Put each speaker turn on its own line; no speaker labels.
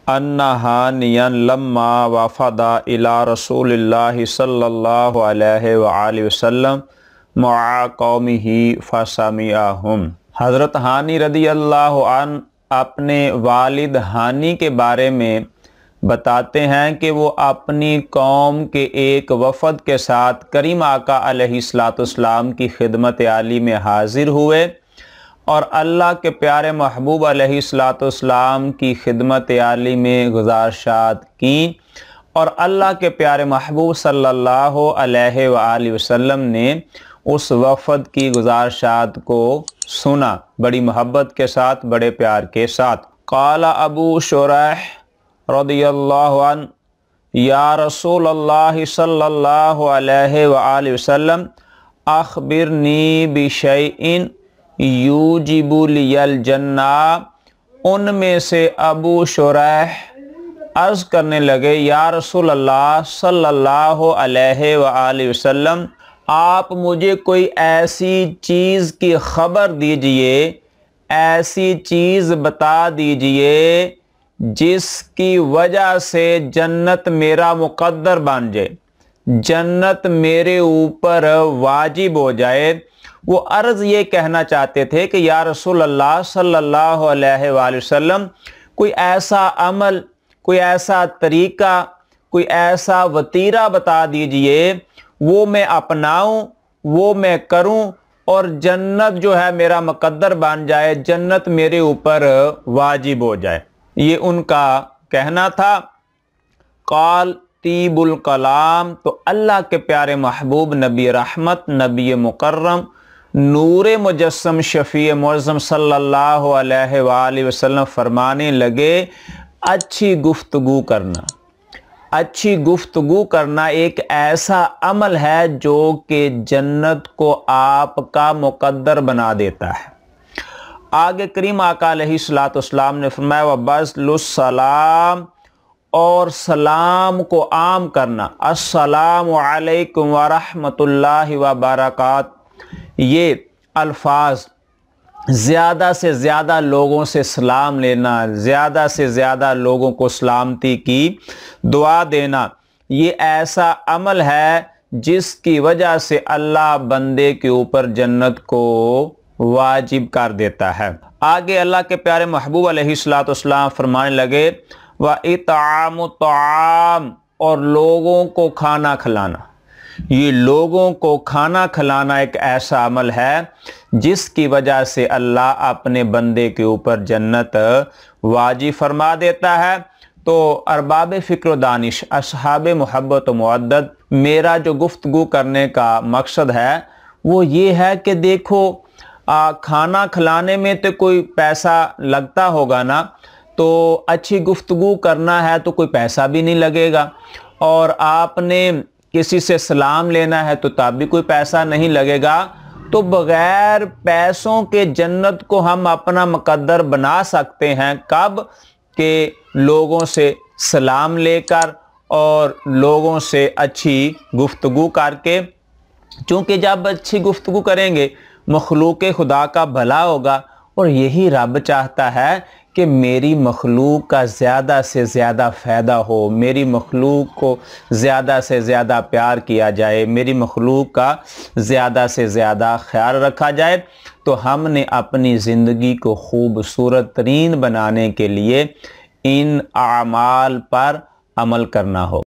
अन्नहानियन लम्मा वफ़दा इला रसूलिल्लाहि सल्लल्लाहु अलैहि वआलिहि वसल्लम मआ कौमिही फसमिअहुम। हज़रत हानी रदी अल्लाह अन अपने वालिद हानी के बारे में बताते हैं कि वो अपनी कौम के एक वफ़द के साथ करीम आका अलैहिस्सलाम की खिदमत आली में हाजिर हुए और अल्लाह के प्यारे महबूब अलैहिस्सलाम की खिदमत आली में गुज़ारिशात की और अल्लाह के प्यारे महबूब सल्लल्लाहु अलैहि वसल्लम ने उस वफ़द की गुज़ारिशात को सुना बड़ी मोहब्बत के साथ, बड़े प्यार के साथ। क़ाला अबू शुरैह रदियल्लाहु अन्हु या रसूल अल्लाह सल्लल्लाहु अलैहि वसल्लम अख़बिरनी बिशैइन यूजिबु लियल जन्ना। उनमें से अबू शुरैह अर्ज़ करने लगे, या रसूल अल्लाह सल्लल्लाहु अलैहि वसल्लम, आप मुझे कोई ऐसी चीज़ की ख़बर दीजिए, ऐसी चीज़ बता दीजिए जिसकी वजह से जन्नत मेरा मुक़द्दर बन जाए, जन्नत मेरे ऊपर वाजिब हो जाए। वो अर्ज़ ये कहना चाहते थे कि या रसूल अल्लाह सल्लल्लाहु अलैहि वसल्लम, कोई ऐसा अमल, कोई ऐसा तरीक़ा, कोई ऐसा वतीरा बता दीजिए, वो मैं अपनाऊं, वो मैं करूं और जन्नत जो है मेरा मुक़द्दर बन जाए, जन्नत मेरे ऊपर वाजिब हो जाए। ये उनका कहना था। क़ाल तीबुल कलाम, तो अल्लाह के प्यारे महबूब नबी रहमत, नबी मुकर्रम, नूरे मुजस्सम, शफ़ी मुअज़्ज़म सल्लल्लाहु अलैहि वसल्लम फरमाने लगे, अच्छी गुफ्तगू करना, अच्छी गुफ्तगू करना एक ऐसा अमल है जो कि जन्नत को आपका मुक़द्दर बना देता है। आगे करीम आका अलैहिस्सलाम ने फरमाया, व बज़्लुस्सलाम, और सलाम को आम करना, अस्सलामु अलैकुम व रहमतुल्लाहि व बरकात। ये अल्फाज ज़्यादा से ज़्यादा लोगों से सलाम लेना, ज़्यादा से ज़्यादा लोगों को सलामती की दुआ देना, ये ऐसा अमल है जिसकी वजह से अल्लाह बंदे के ऊपर जन्नत को वाजिब कर देता है। आगे अल्लाह के प्यारे महबूब अलैहिस्सलाम फरमाने लगे, व इतामु ताम, और लोगों को खाना खिलाना। ये लोगों को खाना खिलाना एक ऐसा अमल है जिसकी वजह से अल्लाह अपने बंदे के ऊपर जन्नत वाजिब फरमा देता है। तो अरबाब फ़िक्र दानिश, असहाब मोहब्बत व मुअद्दद, मेरा जो गुफ्तगू करने का मकसद है वो ये है कि देखो, खाना खिलाने में तो कोई पैसा लगता होगा ना, तो अच्छी गुफ्तगू करना है तो कोई पैसा भी नहीं लगेगा, और आपने किसी से सलाम लेना है तो तब भी कोई पैसा नहीं लगेगा। तो बग़ैर पैसों के जन्नत को हम अपना मुक़द्दर बना सकते हैं। कब? कि लोगों से सलाम लेकर और लोगों से अच्छी गुफ्तगू करके, क्योंकि जब अच्छी गुफ्तगू करेंगे मखलूक खुदा का भला होगा, और यही रब चाहता है कि मेरी मखलूक का ज़्यादा से ज़्यादा फ़ायदा हो, मेरी मखलूक को ज़्यादा से ज़्यादा प्यार किया जाए, मेरी मखलूक का ज़्यादा से ज़्यादा ख्याल रखा जाए। तो हमने अपनी ज़िंदगी को खूबसूरत तरीन बनाने के लिए इन आमाल पर अमल करना हो।